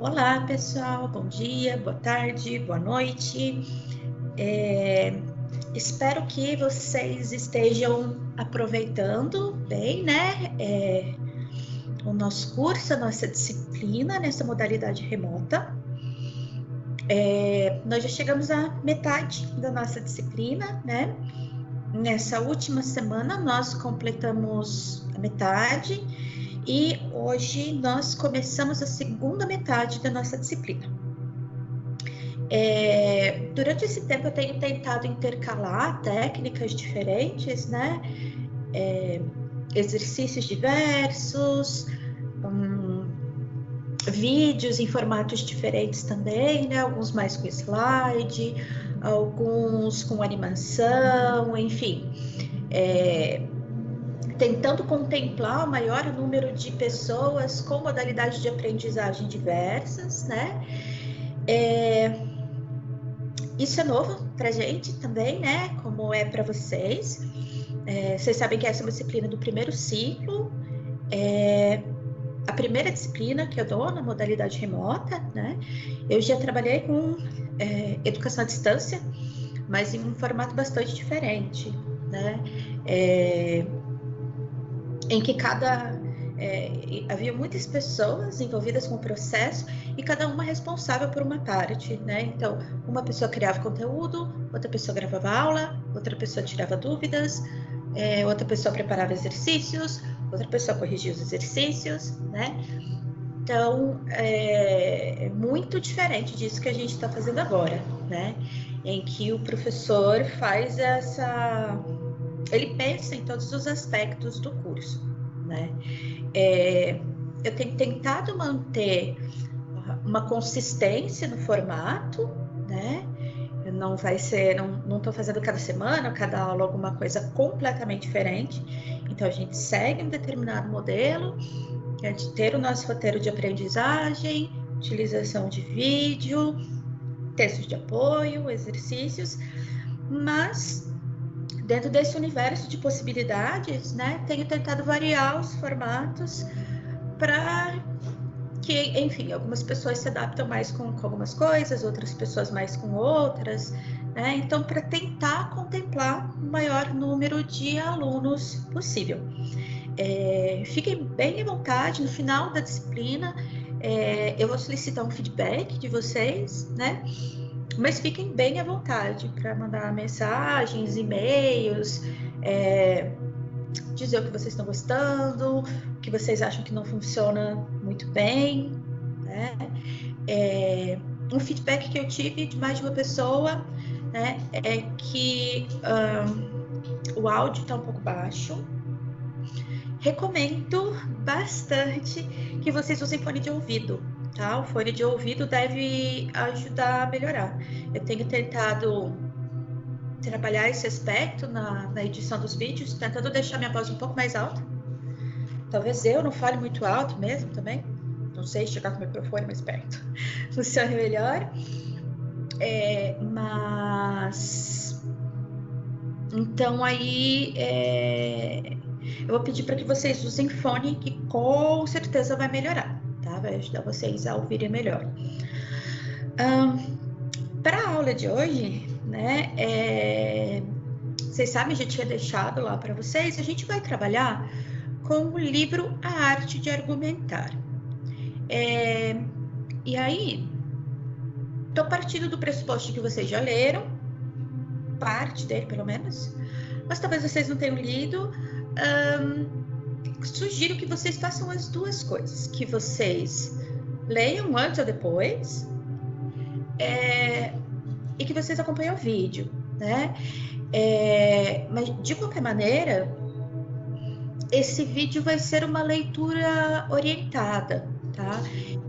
Olá, pessoal, bom dia, boa tarde, boa noite. Espero que vocês estejam aproveitando bem, né, o nosso curso, a nossa disciplina nessa modalidade remota. Nós já chegamos à metade da nossa disciplina, né? Nessa última semana nós completamos a metade e hoje nós começamos a segunda metade da nossa disciplina. Durante esse tempo eu tenho tentado intercalar técnicas diferentes, né? Exercícios diversos, vídeos em formatos diferentes também, né? Alguns mais com slide, alguns com animação, enfim. Tentando contemplar o maior número de pessoas com modalidades de aprendizagem diversas, né? Isso é novo para a gente também, né? Como é para vocês. Vocês sabem que essa é uma disciplina do primeiro ciclo. A primeira disciplina que eu dou na modalidade remota, né? Eu já trabalhei com educação à distância, mas em um formato bastante diferente, né? Em que havia muitas pessoas envolvidas com o processo e cada uma responsável por uma parte, né? Então, uma pessoa criava conteúdo, outra pessoa gravava aula, outra pessoa tirava dúvidas, outra pessoa preparava exercícios, outra pessoa corrigia os exercícios, né? Então, é muito diferente disso que a gente está fazendo agora, né? Em que o professor faz ele pensa em todos os aspectos do curso, né? Eu tenho tentado manter uma consistência no formato, né? Não estou fazendo cada semana, cada aula alguma coisa completamente diferente. Então a gente segue um determinado modelo, que é de ter o nosso roteiro de aprendizagem, utilização de vídeo, textos de apoio, exercícios, mas dentro desse universo de possibilidades, né, tenho tentado variar os formatos para que, enfim, algumas pessoas se adaptam mais com algumas coisas, outras pessoas mais com outras, né? Então, para tentar contemplar o maior número de alunos possível. Fiquem bem à vontade, no final da disciplina, eu vou solicitar um feedback de vocês, né? Mas fiquem bem à vontade para mandar mensagens, e-mails, dizer o que vocês estão gostando, o que vocês acham que não funciona muito bem, né? Um feedback que eu tive de mais de uma pessoa, né, é que o áudio está um pouco baixo. Recomendo bastante que vocês usem fone de ouvido, tá? O fone de ouvido deve ajudar a melhorar. Eu tenho tentado trabalhar esse aspecto na edição dos vídeos, tentando deixar minha voz um pouco mais alta. Talvez eu não fale muito alto mesmo também. Não sei, chegar com o microfone mais perto funcione melhor. Mas... Então, aí... eu vou pedir para que vocês usem fone, que com certeza vai melhorar, tá? Vai ajudar vocês a ouvirem melhor. Para a aula de hoje, né, vocês sabem, já tinha deixado lá para vocês, a gente vai trabalhar com o livro A Arte de Argumentar. E aí, estou partindo do pressuposto que vocês já leram, parte dele pelo menos, mas talvez vocês não tenham lido. Sugiro que vocês façam as duas coisas, que vocês leiam antes ou depois, e que vocês acompanhem o vídeo, né? Mas de qualquer maneira, esse vídeo vai ser uma leitura orientada, tá?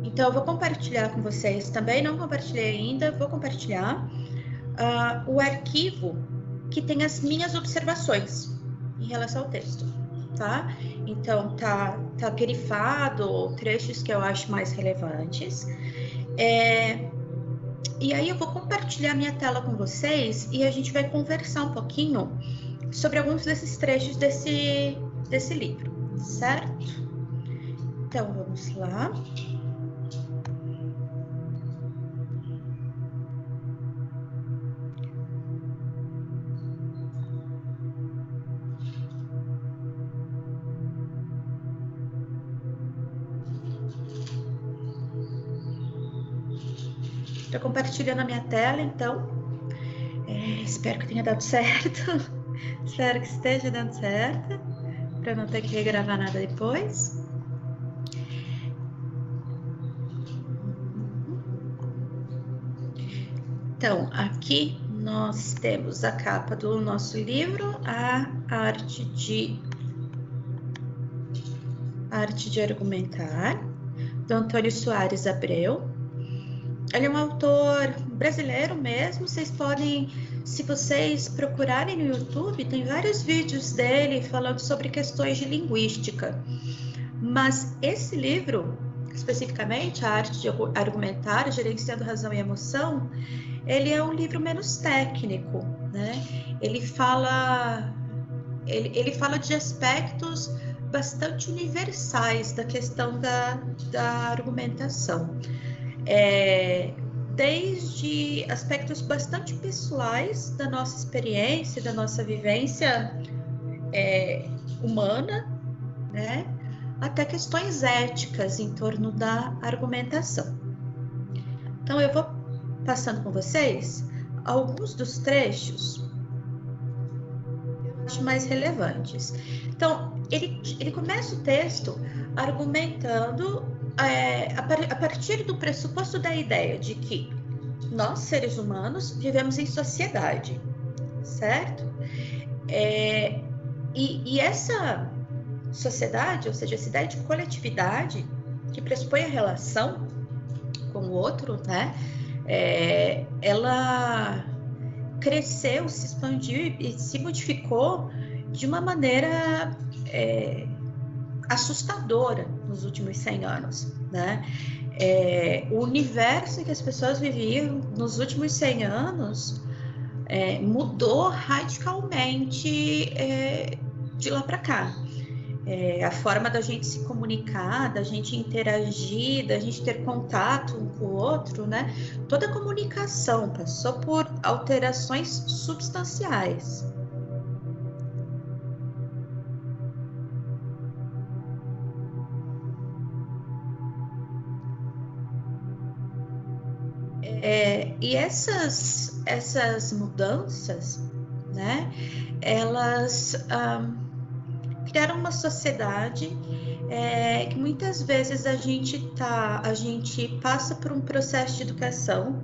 Então eu vou compartilhar com vocês também, não compartilhei ainda, vou compartilhar o arquivo que tem as minhas observações em relação ao texto, tá? Então tá grifado trechos que eu acho mais relevantes. E aí eu vou compartilhar minha tela com vocês e a gente vai conversar um pouquinho sobre alguns desses trechos desse livro, certo? Então vamos lá. Estou compartilhando a minha tela, então. Espero que tenha dado certo. Espero que esteja dando certo, para não ter que regravar nada depois. Então, aqui nós temos a capa do nosso livro, a arte de argumentar, do Antônio Soares Abreu. Ele é um autor brasileiro mesmo. Vocês podem, se vocês procurarem no YouTube, tem vários vídeos dele falando sobre questões de linguística. Mas esse livro, especificamente, A Arte de Argumentar, Gerenciando Razão e Emoção, ele é um livro menos técnico, né? Ele fala de aspectos bastante universais da questão da argumentação. Desde aspectos bastante pessoais da nossa experiência, da nossa vivência humana, né? Até questões éticas em torno da argumentação. Então, eu vou passando com vocês alguns dos trechos que eu acho mais relevantes. Então, ele começa o texto argumentando a partir do pressuposto da ideia de que nós, seres humanos, vivemos em sociedade, certo? E essa sociedade, ou seja, essa ideia de coletividade, que pressupõe a relação com o outro, né? Ela cresceu, se expandiu e se modificou de uma maneira assustadora nos últimos 100 anos, né? O universo em que as pessoas viviam nos últimos 100 anos mudou radicalmente de lá para cá. A forma da gente se comunicar, da gente interagir, da gente ter contato um com o outro, né? Toda a comunicação passou por alterações substanciais. E essas mudanças, né? Elas criaram uma sociedade que muitas vezes a gente passa por um processo de educação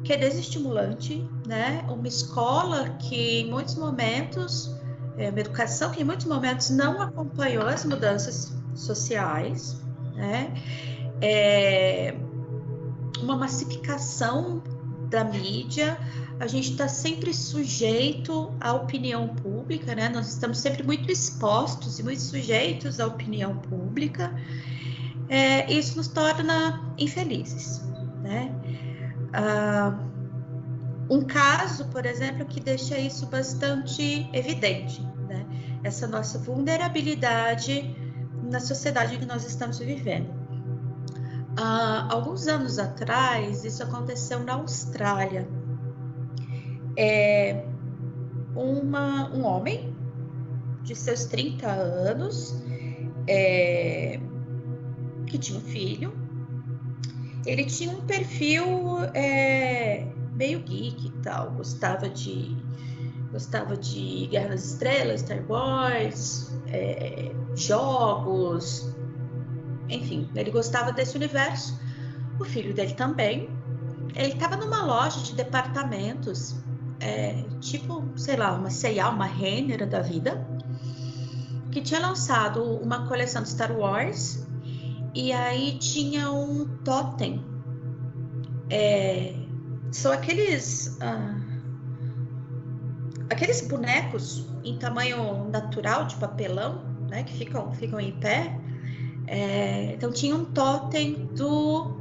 que é desestimulante, né? Uma escola que em muitos momentos, uma educação que em muitos momentos não acompanhou as mudanças sociais, né? Uma massificação da mídia. A gente está sempre sujeito à opinião pública, né? Nós estamos sempre muito expostos e muito sujeitos à opinião pública. Isso nos torna infelizes, né? Um caso, por exemplo, que deixa isso bastante evidente, né? Essa nossa vulnerabilidade na sociedade em que nós estamos vivendo. Alguns anos atrás, isso aconteceu na Austrália. Um homem de seus 30 anos, que tinha um filho. Ele tinha um perfil meio geek e tal, gostava de Guerra nas Estrelas, Star Wars, jogos, enfim, ele gostava desse universo. O filho dele também. Ele estava numa loja de departamentos, tipo, sei lá, uma C&A, uma Renner da vida, que tinha lançado uma coleção de Star Wars, e aí tinha um totem. São aqueles bonecos em tamanho natural, de papelão, né, que ficam em pé. Então tinha um totem do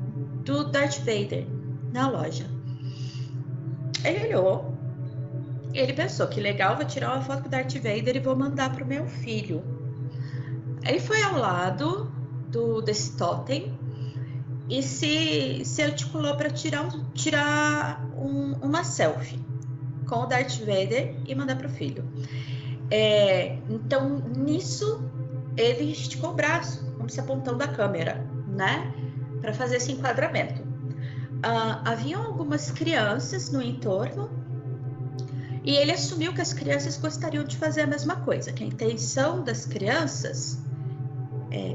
Darth Vader na loja. Ele olhou e ele pensou que legal, vou tirar uma foto do Darth Vader e vou mandar para o meu filho. Ele foi ao lado desse totem e se articulou para tirar uma selfie com o Darth Vader e mandar para o filho. Então, nisso, ele esticou o braço, como se apontando a câmera, né? Para fazer esse enquadramento. haviam algumas crianças no entorno e ele assumiu que as crianças gostariam de fazer a mesma coisa, que a intenção das crianças...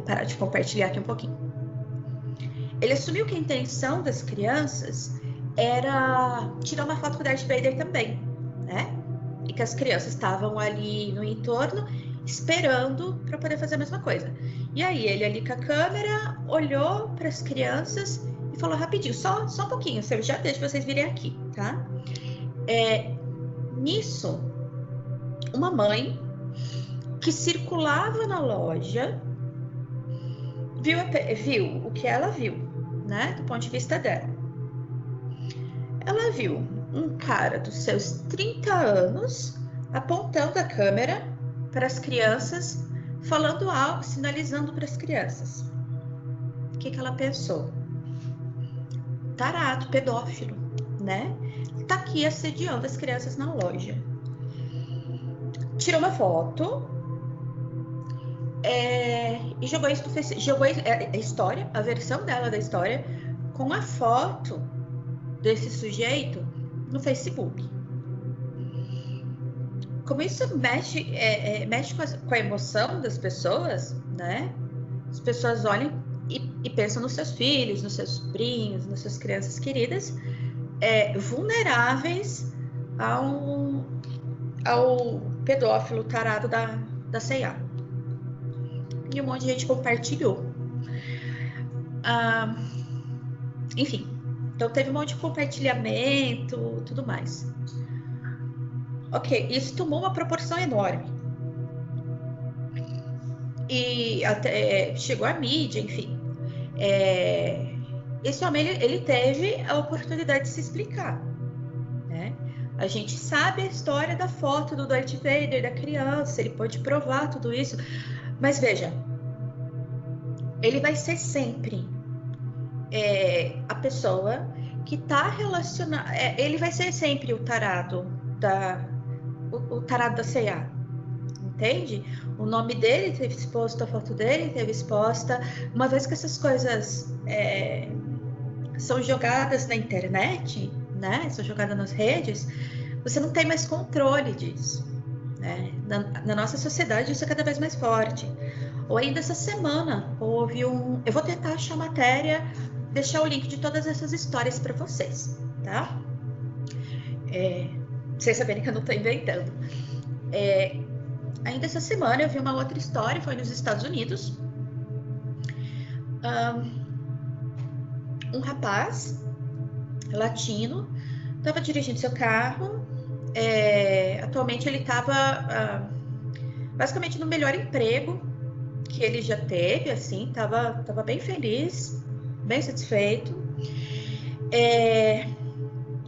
parar de compartilhar aqui um pouquinho. Ele assumiu que a intenção das crianças era tirar uma foto com o Darth Vader também, né? E que as crianças estavam ali no entorno esperando para poder fazer a mesma coisa. E aí ele ali com a câmera olhou para as crianças e falou rapidinho, só um pouquinho, eu já deixo vocês virem aqui, tá? Nisso, uma mãe que circulava na loja viu o que ela viu, né? Do ponto de vista dela. Ela viu um cara dos seus 30 anos apontando a câmera para as crianças, falando algo, sinalizando para as crianças. O que ela pensou? Tarado, pedófilo, né? Tá aqui assediando as crianças na loja. Tirou uma foto e jogou isso no Facebook, jogou a história, a versão dela da história, com a foto desse sujeito no Facebook. Como isso mexe com a emoção das pessoas, né? As pessoas olham e pensam nos seus filhos, nos seus sobrinhos, nas suas crianças queridas, vulneráveis ao pedófilo tarado da C&A. E um monte de gente compartilhou. Enfim, então teve um monte de compartilhamento, tudo mais. Ok, isso tomou uma proporção enorme. E até chegou à mídia, enfim. Esse homem, ele teve a oportunidade de se explicar, né? A gente sabe a história da foto do Darth Vader, da criança, ele pode provar tudo isso. Mas veja, ele vai ser sempre a pessoa que está relacionada... ele vai ser sempre o tarado da C&A, entende? O nome dele teve exposto, a foto dele teve exposta. Uma vez que essas coisas são jogadas na internet, né? São jogadas nas redes, você não tem mais controle disso, né? Na nossa sociedade isso é cada vez mais forte. Ou ainda essa semana houve eu vou tentar achar a matéria, deixar o link de todas essas histórias para vocês, tá? Vocês saberem que eu não estou inventando. Ainda essa semana eu vi uma outra história, foi nos Estados Unidos. Um rapaz latino estava dirigindo seu carro. Atualmente ele estava basicamente no melhor emprego que ele já teve, assim, estava bem feliz, bem satisfeito. Ele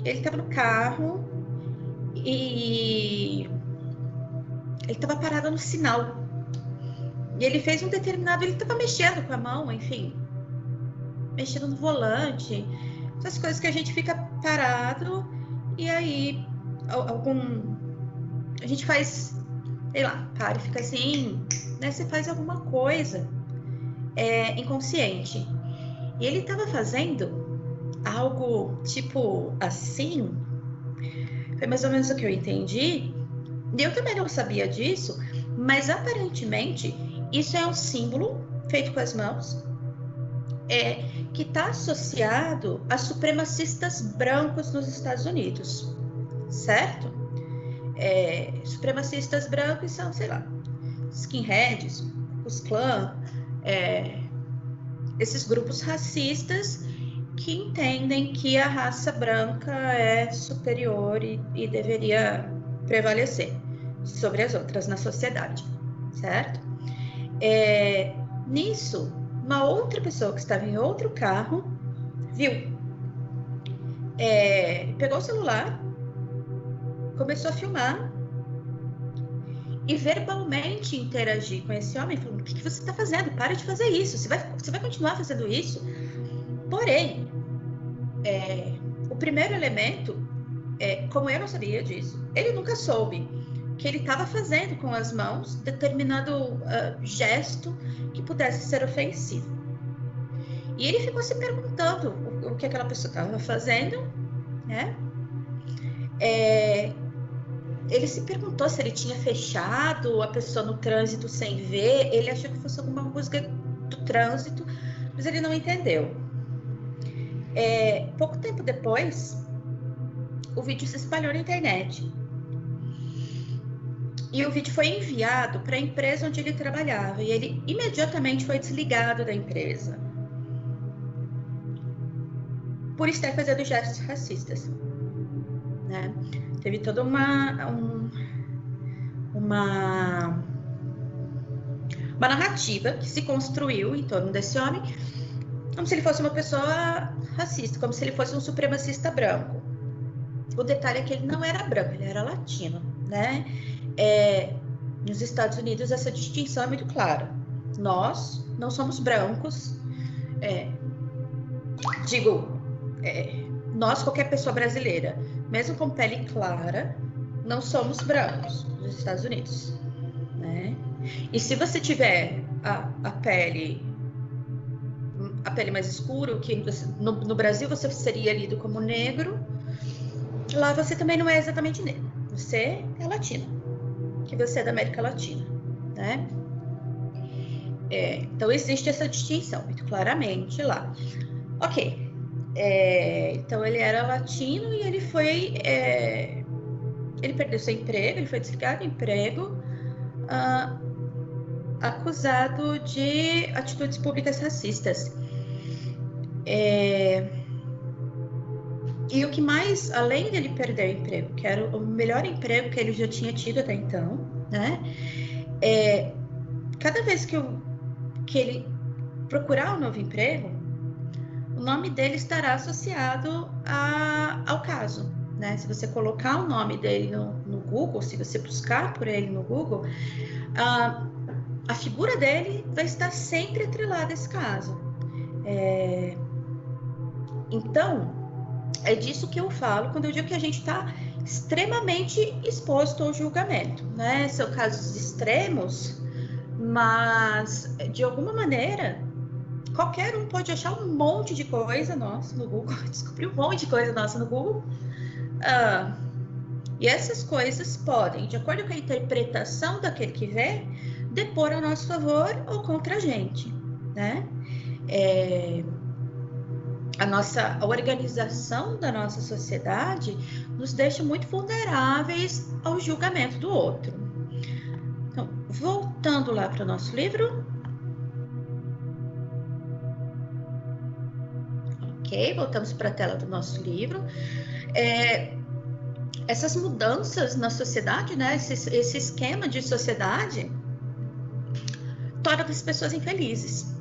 estava no carro e ele estava parado no sinal. E ele fez ele estava mexendo com a mão, enfim, mexendo no volante, essas coisas que a gente fica parado e aí a gente faz, sei lá, para e fica assim, né? Você faz alguma coisa inconsciente. E ele estava fazendo algo tipo assim, foi mais ou menos o que eu entendi. Eu também não sabia disso, mas aparentemente isso é um símbolo feito com as mãos, que está associado a supremacistas brancos nos Estados Unidos, certo? Supremacistas brancos são, sei lá, skinheads, os clã, esses grupos racistas que entendem que a raça branca é superior e deveria prevalecer sobre as outras na sociedade, certo? Nisso, uma outra pessoa que estava em outro carro viu, pegou o celular, começou a filmar e verbalmente interagir com esse homem, falando: o que você está fazendo? Para de fazer isso, você vai continuar fazendo isso. Porém, o primeiro elemento, como eu não sabia disso, ele nunca soube que ele estava fazendo com as mãos determinado gesto que pudesse ser ofensivo. E ele ficou se perguntando o que aquela pessoa estava fazendo, né? Ele se perguntou se ele tinha fechado a pessoa no trânsito sem ver. Ele achou que fosse alguma música do trânsito, mas ele não entendeu. Pouco tempo depois, o vídeo se espalhou na internet. E o vídeo foi enviado para a empresa onde ele trabalhava. E ele imediatamente foi desligado da empresa por estar fazendo gestos racistas, né? Teve toda uma narrativa que se construiu em torno desse homem, como se ele fosse uma pessoa racista, como se ele fosse um supremacista branco. O detalhe é que ele não era branco, ele era latino, né? Nos Estados Unidos essa distinção é muito clara. Nós não somos brancos, nós, qualquer pessoa brasileira, mesmo com pele clara, não somos brancos nos Estados Unidos, né? E se você tiver a pele mais escura, que no Brasil você seria lido como negro, lá você também não é exatamente negro, você é latino, que você é da América Latina, né? Então existe essa distinção muito claramente lá. Ok. Então ele era latino e ele foi, ele perdeu seu emprego, ele foi desligado do emprego, acusado de atitudes públicas racistas. E o que mais, além dele perder o emprego, que era o melhor emprego que ele já tinha tido até então, né? Cada vez que ele procurar um novo emprego, o nome dele estará associado ao caso, né? Se você colocar o nome dele no Google, se você buscar por ele no Google, a figura dele vai estar sempre atrelada a esse caso. Então, é disso que eu falo quando eu digo que a gente está extremamente exposto ao julgamento, né? São casos extremos, mas de alguma maneira qualquer um pode achar um monte de coisa nossa no Google, descobrir um monte de coisa nossa no Google, e essas coisas podem, de acordo com a interpretação daquele que vê, depor a nosso favor ou contra a gente, né? A organização da nossa sociedade nos deixa muito vulneráveis ao julgamento do outro. Então, voltando lá para o nosso livro. Ok, voltamos para a tela do nosso livro. Essas mudanças na sociedade, né, esse esquema de sociedade, torna as pessoas infelizes.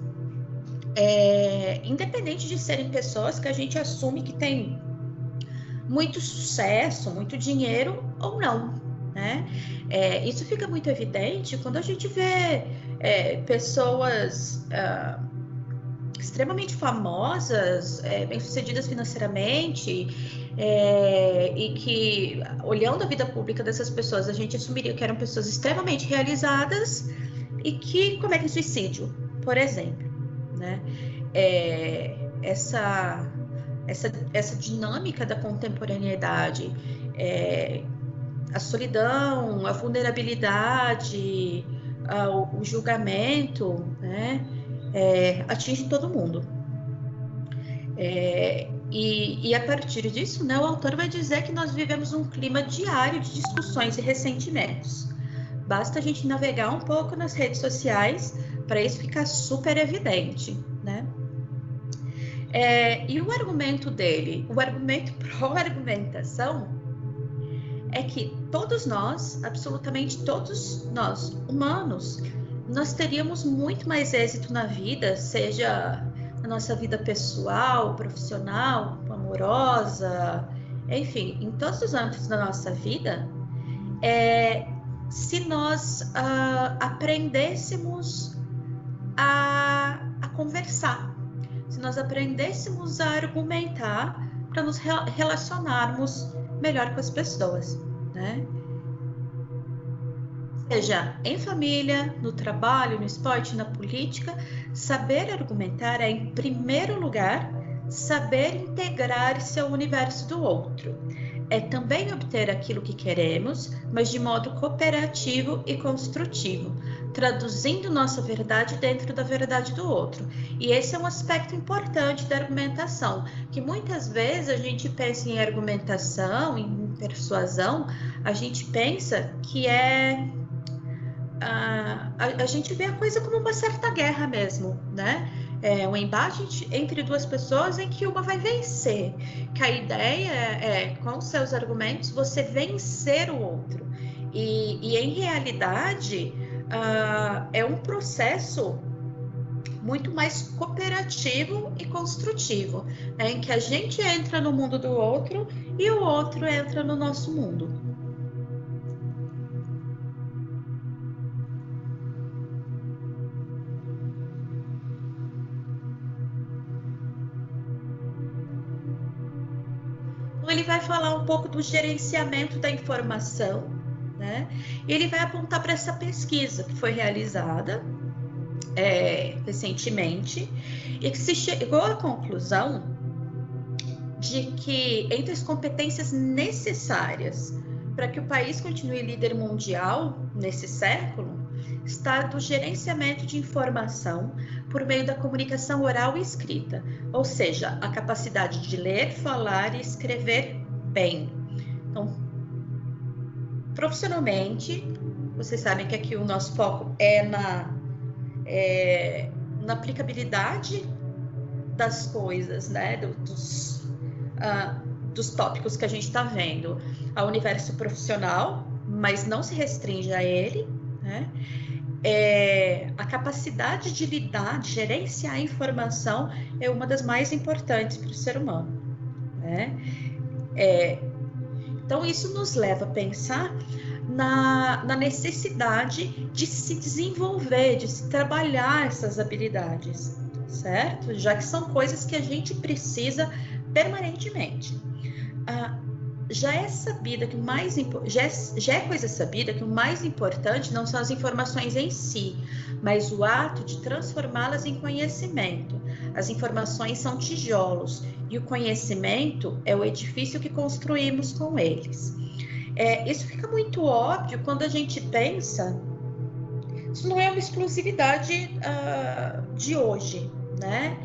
Independente de serem pessoas que a gente assume que têm muito sucesso, muito dinheiro ou não, né? Isso fica muito evidente quando a gente vê pessoas extremamente famosas, bem-sucedidas financeiramente, e que, olhando a vida pública dessas pessoas, a gente assumiria que eram pessoas extremamente realizadas e que cometem suicídio, por exemplo, né? Essa dinâmica da contemporaneidade, a solidão, a vulnerabilidade, o julgamento, né? Atinge todo mundo. E a partir disso, né, o autor vai dizer que nós vivemos um clima diário de discussões e ressentimentos. Basta a gente navegar um pouco nas redes sociais para isso ficar super evidente, né? E o argumento dele, o argumento pró-argumentação, é que todos nós, absolutamente todos nós, humanos, nós teríamos muito mais êxito na vida, seja na nossa vida pessoal, profissional, amorosa, enfim, em todos os âmbitos da nossa vida, se nós aprendêssemos a conversar, se nós aprendêssemos a argumentar para nos relacionarmos melhor com as pessoas, né? Seja em família, no trabalho, no esporte, na política, saber argumentar é, em primeiro lugar, saber integrar-se ao universo do outro. É também obter aquilo que queremos, mas de modo cooperativo e construtivo, traduzindo nossa verdade dentro da verdade do outro. E esse é um aspecto importante da argumentação, que muitas vezes a gente pensa em argumentação, em persuasão, a gente pensa que a gente vê a coisa como uma certa guerra mesmo, né? É um embate entre duas pessoas em que uma vai vencer, que a ideia é, com seus argumentos, você vencer o outro. E em realidade, é um processo muito mais cooperativo e construtivo, né? Em que a gente entra no mundo do outro e o outro entra no nosso mundo. Ele vai falar um pouco do gerenciamento da informação, né? E ele vai apontar para essa pesquisa que foi realizada recentemente e que se chegou à conclusão de que entre as competências necessárias para que o país continue líder mundial nesse século está do gerenciamento de informação por meio da comunicação oral e escrita, ou seja, a capacidade de ler, falar e escrever bem. Então, profissionalmente, vocês sabem que aqui o nosso foco é na aplicabilidade das coisas, né, dos tópicos que a gente está vendo ao universo profissional, mas não se restringe a ele, né? A capacidade de lidar, de gerenciar a informação é uma das mais importantes para o ser humano, né? Então, isso nos leva a pensar na necessidade de se desenvolver, de se trabalhar essas habilidades, certo? Já que são coisas que a gente precisa permanentemente. Já é coisa sabida que o mais importante não são as informações em si, mas o ato de transformá-las em conhecimento. As informações são tijolos e o conhecimento é o edifício que construímos com eles. Isso fica muito óbvio quando a gente pensa, isso não é uma exclusividade de hoje, né?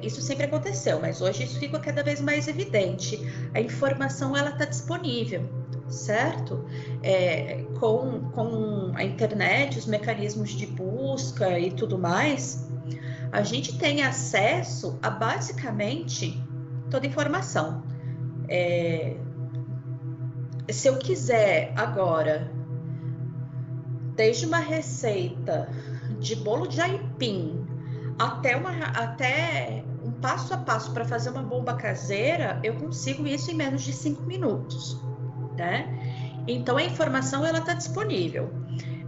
Isso sempre aconteceu, mas hoje isso fica cada vez mais evidente. A informação ela está disponível, certo? Com a internet, os mecanismos de busca e tudo mais, a gente tem acesso a basicamente toda a informação. Se eu quiser agora, desde uma receita de bolo de aipim até um passo a passo para fazer uma bomba caseira, eu consigo isso em menos de 5 minutos, né? Então a informação ela está disponível.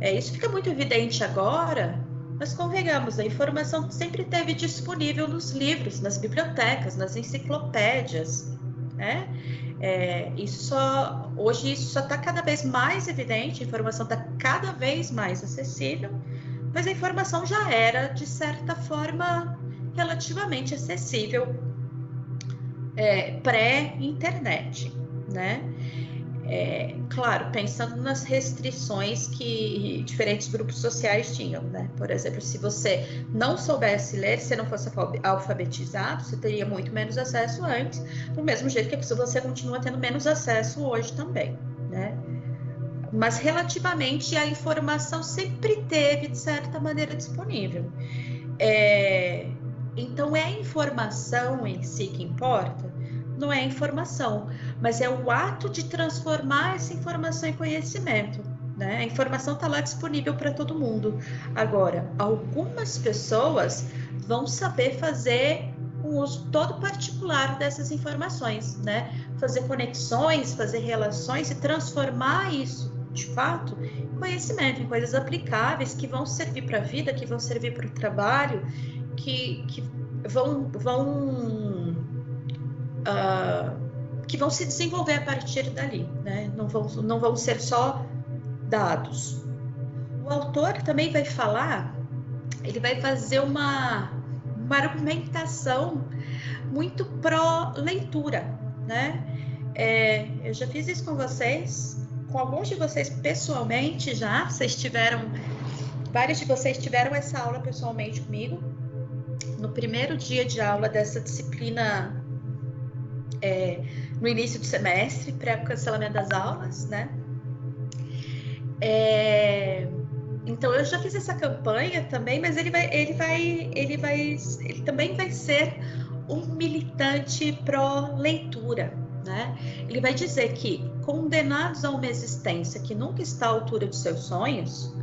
Isso fica muito evidente agora, mas convenhamos, a informação sempre esteve disponível nos livros, nas bibliotecas, nas enciclopédias, né? Hoje isso só está cada vez mais evidente, a informação está cada vez mais acessível, mas a informação já era, de certa forma, relativamente acessível pré-internet, né? Claro, pensando nas restrições que diferentes grupos sociais tinham, né? Por exemplo, se você não soubesse ler, se não fosse alfabetizado, você teria muito menos acesso antes, do mesmo jeito que você continua tendo menos acesso hoje também, né? Mas relativamente a informação sempre teve, de certa maneira, disponível. Então, é a informação em si que importa? Não é a informação, mas é o ato de transformar essa informação em conhecimento, né? A informação está lá disponível para todo mundo. Agora, algumas pessoas vão saber fazer um uso todo particular dessas informações, né? Fazer conexões, fazer relações e transformar isso, de fato, em conhecimento, em coisas aplicáveis que vão servir para a vida, que vão servir para o trabalho, que vão se desenvolver a partir dali, né? Não vão ser só dados. O autor também vai falar, ele vai fazer uma argumentação muito pró-leitura, né? Eu já fiz isso com vocês, com alguns de vocês pessoalmente já. Vários de vocês tiveram essa aula pessoalmente comigo. No primeiro dia de aula dessa disciplina, no início do semestre, pré-cancelamento das aulas, né? Então eu já fiz essa campanha também, mas ele também vai ser um militante pró-leitura, né? Ele vai dizer que, condenados a uma existência que nunca está à altura dos seus sonhos,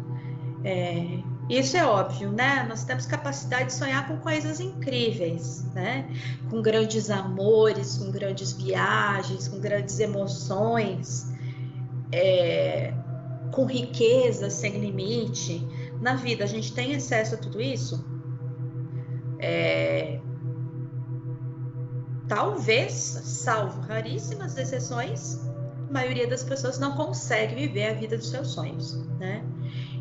isso é óbvio, né? Nós temos capacidade de sonhar com coisas incríveis, né? Com grandes amores, com grandes viagens, com grandes emoções, com riqueza sem limite. Na vida, a gente tem acesso a tudo isso? Talvez, salvo raríssimas exceções, a maioria das pessoas não consegue viver a vida dos seus sonhos, né?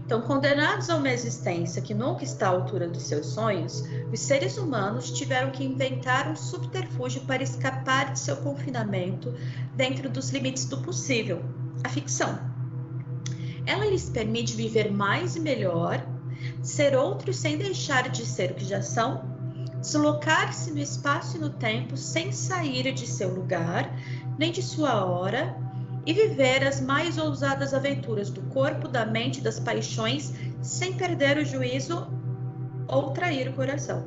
Então, condenados a uma existência que nunca está à altura dos seus sonhos, os seres humanos tiveram que inventar um subterfúgio para escapar de seu confinamento dentro dos limites do possível: a ficção. Ela lhes permite viver mais e melhor, ser outros sem deixar de ser o que já são, deslocar-se no espaço e no tempo sem sair de seu lugar, nem de sua hora, e viver as mais ousadas aventuras do corpo, da mente e das paixões, sem perder o juízo ou trair o coração,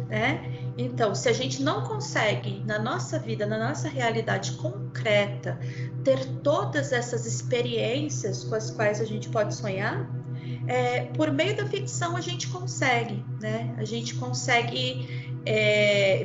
né? Então, se a gente não consegue, na nossa vida, na nossa realidade concreta, ter todas essas experiências com as quais a gente pode sonhar, por meio da ficção a gente consegue, né? A gente consegue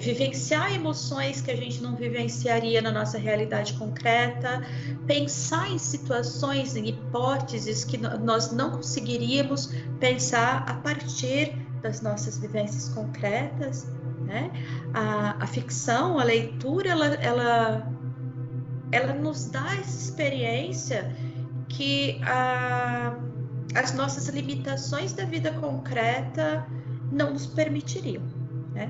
vivenciar emoções que a gente não vivenciaria na nossa realidade concreta, pensar em situações, em hipóteses que nós não conseguiríamos pensar a partir das nossas vivências concretas, né? A ficção, a leitura, ela nos dá essa experiência que as nossas limitações da vida concreta não nos permitiriam, né?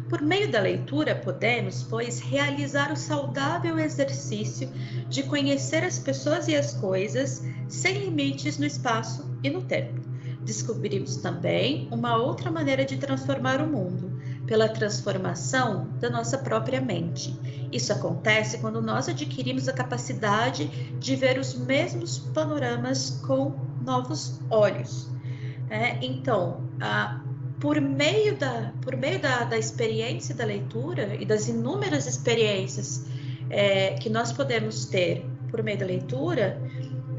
Por meio da leitura, podemos, pois, realizar o saudável exercício de conhecer as pessoas e as coisas sem limites no espaço e no tempo. Descobrimos também uma outra maneira de transformar o mundo, pela transformação da nossa própria mente. Isso acontece quando nós adquirimos a capacidade de ver os mesmos panoramas com novos olhos. Então, por meio da experiência da leitura e das inúmeras experiências que nós podemos ter por meio da leitura,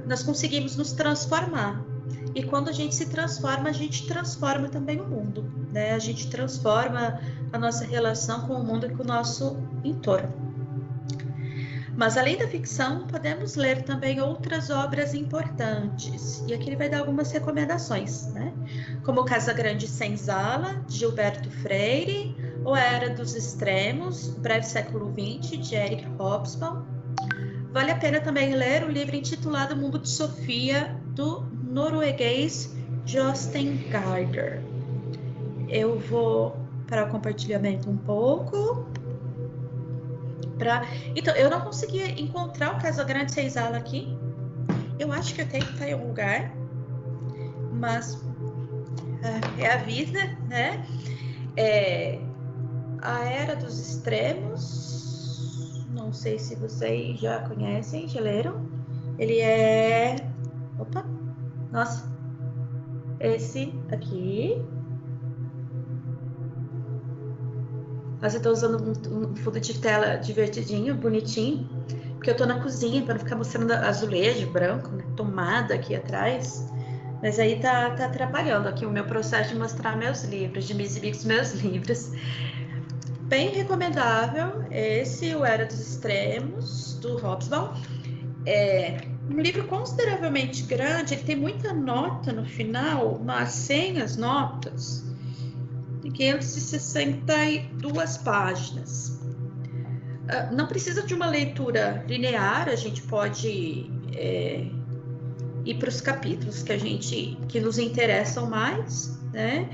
nós conseguimos nos transformar. E quando a gente se transforma, a gente transforma também o mundo, né? A gente transforma a nossa relação com o mundo e com o nosso entorno. Mas além da ficção, podemos ler também outras obras importantes. E aqui ele vai dar algumas recomendações, né? Como Casa Grande Senzala, de Gilberto Freire, ou A Era dos Extremos, O Breve Século XX, de Eric Hobsbawm. Vale a pena também ler o livro intitulado Mundo de Sofia, do norueguês Jostein Gaarder. Eu vou para o compartilhamento um pouco. Então, eu não consegui encontrar o Casa Grande Senzala aqui. Eu acho que eu tenho que estar em algum lugar, mas é a vida, né? A Era dos Extremos, não sei se vocês já conhecem, já leram. Ele opa, nossa, esse aqui. Mas eu tô usando um fundo de tela divertidinho, bonitinho, porque eu tô na cozinha para não ficar mostrando azulejo branco, né? Tomada aqui atrás. Mas aí tá atrapalhando aqui o meu processo de mostrar meus livros, de me exibir os meus livros. Bem recomendável esse, O Era dos Extremos, do Hobsbawm. Um livro consideravelmente grande, ele tem muita nota no final, mas sem as notas, de 562 páginas. Não precisa de uma leitura linear, a gente pode ir para os capítulos que nos interessam mais, né?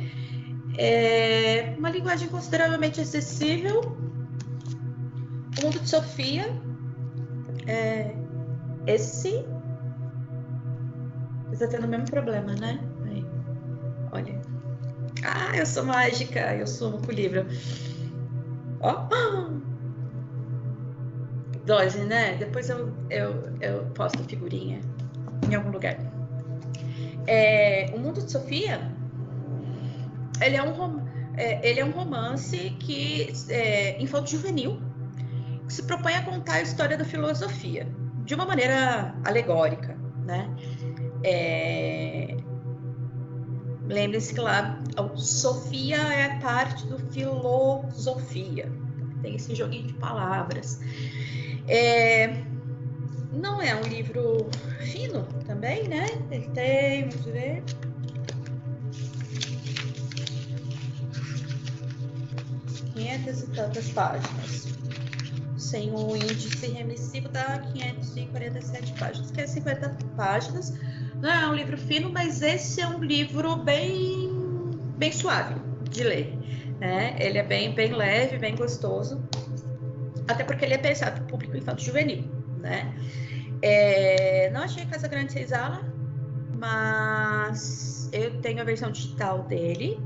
Uma linguagem consideravelmente acessível. O Mundo de Sofia. Esse está tendo o mesmo problema, né? Aí, olha. Eu sou mágica, eu sumo com o livro. Ó. Dose, né? Depois eu posto figurinha em algum lugar. O Mundo de Sofia, ele é um romance que infanto-juvenil, que se propõe a contar a história da filosofia de uma maneira alegórica, né? Lembre-se que lá, Sofia é parte do filosofia. Tem esse joguinho de palavras. Não é um livro fino também, né? Ele tem, vamos ver... 500 e tantas páginas. Sem o índice remissivo dá 547 páginas, que é 50 páginas. Não é um livro fino, mas esse é um livro bem suave de ler, né? Ele é bem leve, bem gostoso, até porque ele é pensado para o público infanto-juvenil, né? Não achei Casa Grande Senzala, mas eu tenho a versão digital dele.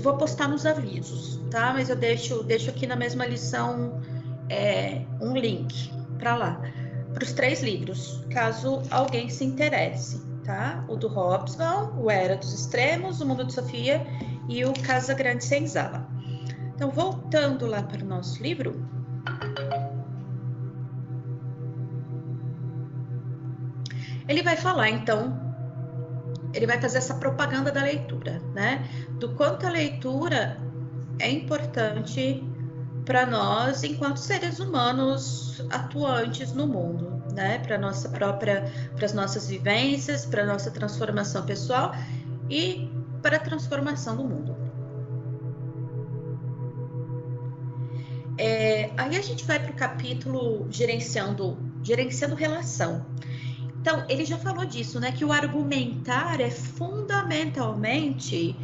Vou postar nos avisos, tá? Mas eu deixo aqui na mesma lição um link para lá, para os 3 livros, caso alguém se interesse, tá? O do Hobsbawm, o Era dos Extremos, o Mundo de Sofia e o Casa Grande Senzala. Então, voltando lá para o nosso livro, ele vai falar, então, ele vai fazer essa propaganda da leitura, né? Do quanto a leitura é importante para nós, enquanto seres humanos atuantes no mundo, né? Para as nossas vivências, para a nossa transformação pessoal e para a transformação do mundo. Aí a gente vai para o capítulo gerenciando relação. Então, ele já falou disso, né? Que o argumentar é fundamentalmente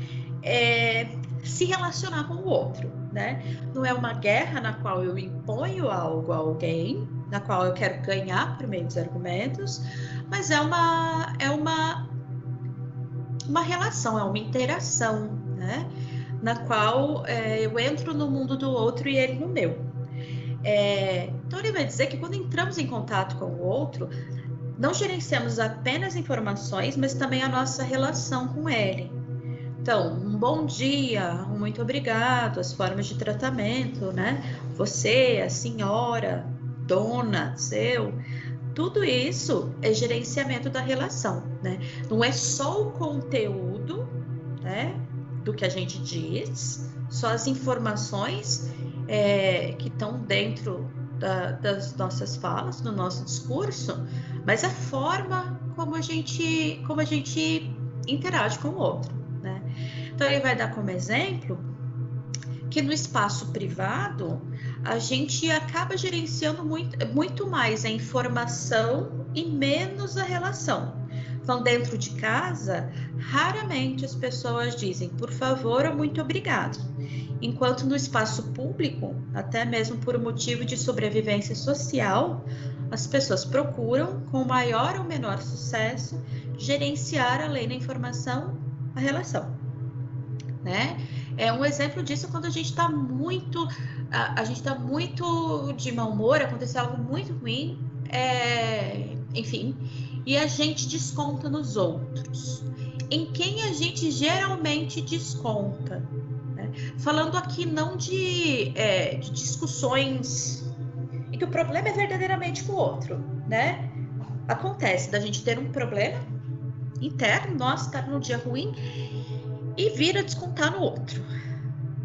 se relacionar com o outro, né? Não é uma guerra na qual eu imponho algo a alguém, na qual eu quero ganhar por meio dos argumentos, mas é uma relação, é uma interação, né? Na qual eu entro no mundo do outro e ele no meu. Então, ele vai dizer que quando entramos em contato com o outro, não gerenciamos apenas informações, mas também a nossa relação com ele. Então, um bom dia, um muito obrigado, as formas de tratamento, né? Você, a senhora, dona, seu, tudo isso é gerenciamento da relação, né? Não é só o conteúdo, né, do que a gente diz, só as informações que estão dentro das nossas falas, do nosso discurso, mas a forma como a gente interage com o outro, né? Então, ele vai dar como exemplo que no espaço privado a gente acaba gerenciando muito mais a informação e menos a relação. Então, dentro de casa, raramente as pessoas dizem por favor ou muito obrigado. Enquanto no espaço público, até mesmo por um motivo de sobrevivência social, as pessoas procuram, com maior ou menor sucesso, gerenciar, além da informação, a relação, né? Um exemplo disso é quando a gente está muito de mau humor, aconteceu algo muito ruim, enfim, e a gente desconta nos outros. Em quem a gente geralmente desconta? Né? Falando aqui não de discussões em que o problema é verdadeiramente com o outro, né? Acontece da gente ter um problema interno, nossa, estar num dia ruim, e vir a descontar no outro.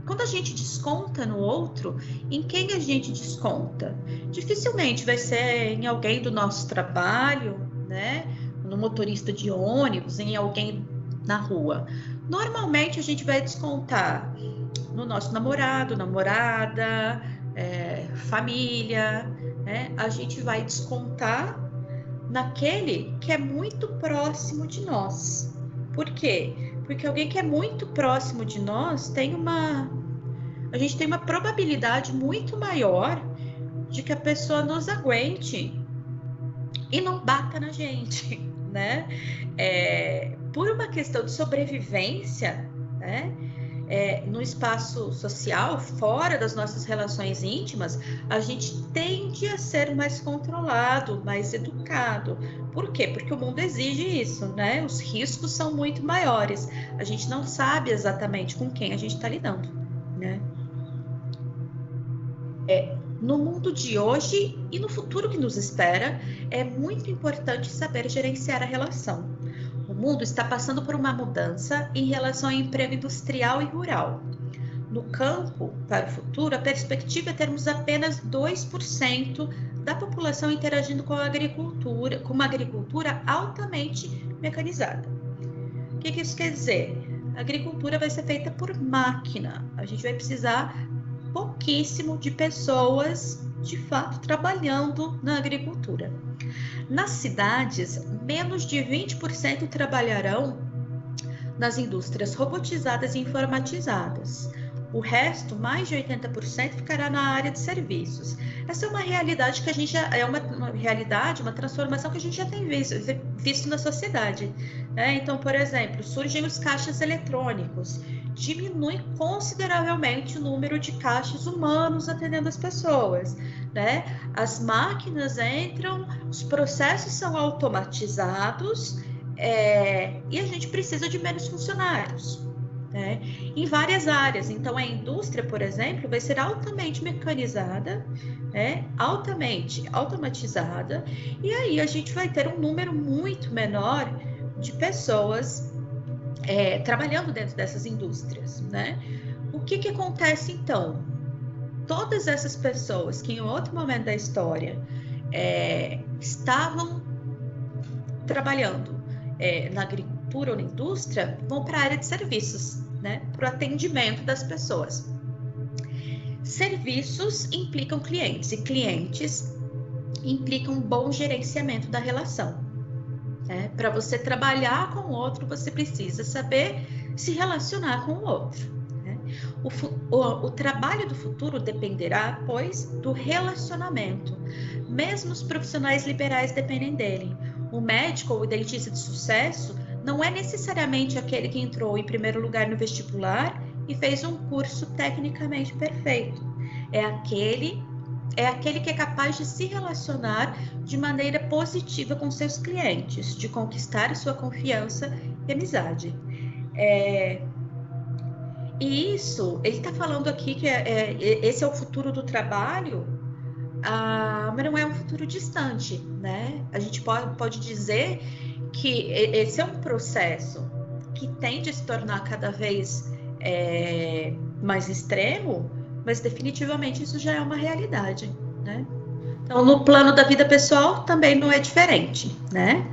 Quando a gente desconta no outro, em quem a gente desconta? Dificilmente vai ser em alguém do nosso trabalho, né? No motorista de ônibus, em alguém na rua. Normalmente a gente vai descontar no nosso namorado, namorada, família, né? A gente vai descontar naquele que é muito próximo de nós. Por quê? Porque alguém que é muito próximo de nós a gente tem uma probabilidade muito maior de que a pessoa nos aguente e não bata na gente, né? Por uma questão de sobrevivência, né? No espaço social, fora das nossas relações íntimas, a gente tende a ser mais controlado, mais educado. Por quê? Porque o mundo exige isso, né? Os riscos são muito maiores. A gente não sabe exatamente com quem a gente está lidando, né? No mundo de hoje e no futuro que nos espera, é muito importante saber gerenciar a relação. O mundo está passando por uma mudança em relação ao emprego industrial e rural. No campo, para o futuro, a perspectiva é termos apenas 2% da população interagindo com uma agricultura altamente mecanizada. O que isso quer dizer? A agricultura vai ser feita por máquina. A gente vai precisar pouquíssimo de pessoas, de fato, trabalhando na agricultura. Nas cidades, menos de 20% trabalharão nas indústrias robotizadas e informatizadas. O resto, mais de 80%, ficará na área de serviços. Essa é uma realidade que a gente uma transformação que a gente já tem visto na sociedade, né? Então, por exemplo, surgem os caixas eletrônicos, diminui consideravelmente o número de caixas humanos atendendo as pessoas, né? As máquinas entram, os processos são automatizados, e a gente precisa de menos funcionários, né? Em várias áreas. Então, a indústria, por exemplo, vai ser altamente mecanizada, altamente automatizada, e aí a gente vai ter um número muito menor de pessoas trabalhando dentro dessas indústrias, né? O que acontece então? Todas essas pessoas que em outro momento da história estavam trabalhando na agricultura ou na indústria, vão para a área de serviços, né? Para o atendimento das pessoas. Serviços implicam clientes e clientes implicam bom gerenciamento da relação. Para você trabalhar com o outro, você precisa saber se relacionar com o outro, né? O trabalho do futuro dependerá, pois, do relacionamento. Mesmo os profissionais liberais dependem dele. O médico ou o dentista de sucesso não é necessariamente aquele que entrou em primeiro lugar no vestibular e fez um curso tecnicamente perfeito. É aquele que é capaz de se relacionar de maneira positiva com seus clientes, de conquistar sua confiança e amizade. E isso, ele está falando aqui que esse é o futuro do trabalho, mas não é um futuro distante, né? A gente pode dizer que esse é um processo que tende a se tornar cada vez mais extremo, mas definitivamente isso já é uma realidade, né? Então, no plano da vida pessoal também não é diferente, né?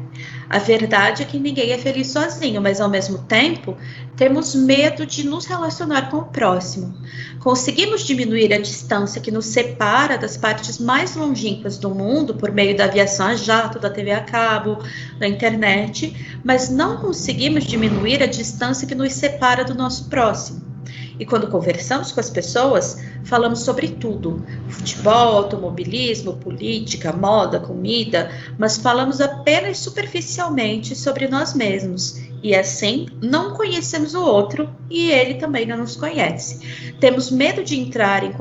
A verdade é que ninguém é feliz sozinho, mas ao mesmo tempo temos medo de nos relacionar com o próximo. Conseguimos diminuir a distância que nos separa das partes mais longínquas do mundo por meio da aviação a jato, da TV a cabo, da internet, mas não conseguimos diminuir a distância que nos separa do nosso próximo. E quando conversamos com as pessoas, falamos sobre tudo: futebol, automobilismo, política, moda, comida, mas falamos apenas superficialmente sobre nós mesmos. E assim, não conhecemos o outro e ele também não nos conhece. Temos medo de entrar em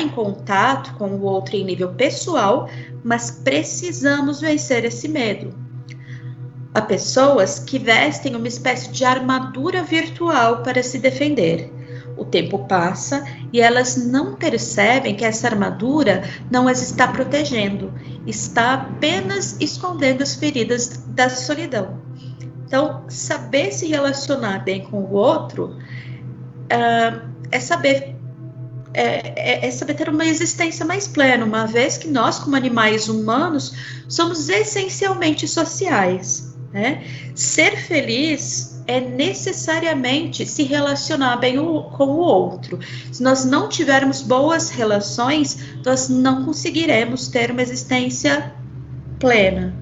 contato com o outro em nível pessoal, mas precisamos vencer esse medo. Há pessoas que vestem uma espécie de armadura virtual para se defender. O tempo passa e elas não percebem que essa armadura não as está protegendo, está apenas escondendo as feridas da solidão. Então, saber se relacionar bem com o outro é saber ter uma existência mais plena, uma vez que nós, como animais humanos, somos essencialmente sociais. Ser feliz é necessariamente se relacionar bem com o outro. Se nós não tivermos boas relações, nós não conseguiremos ter uma existência plena.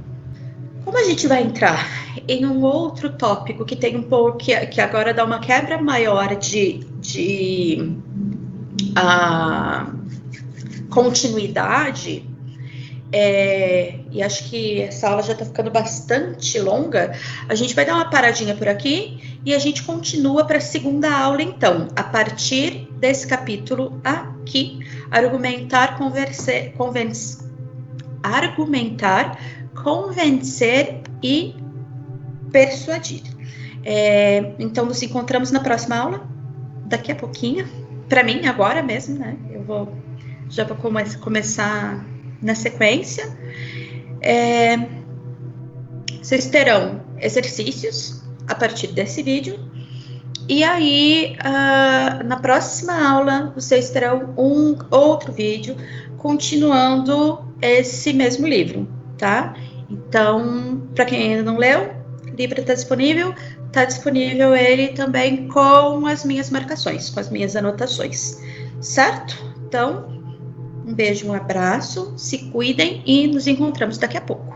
Como a gente vai entrar em um outro tópico que tem um pouco, que agora dá uma quebra maior de continuidade, e acho que essa aula já está ficando bastante longa, a gente vai dar uma paradinha por aqui e a gente continua para a segunda aula, então, a partir desse capítulo aqui, argumentar, convencer e persuadir. Então, nos encontramos na próxima aula, daqui a pouquinho, para mim, agora mesmo, né? Já vou começar na sequência. Vocês terão exercícios a partir desse vídeo, e aí na próxima aula vocês terão um outro vídeo continuando esse mesmo livro, tá? Então, para quem ainda não leu, o livro está disponível ele também com as minhas marcações, com as minhas anotações, certo? Então, um beijo, um abraço, se cuidem e nos encontramos daqui a pouco.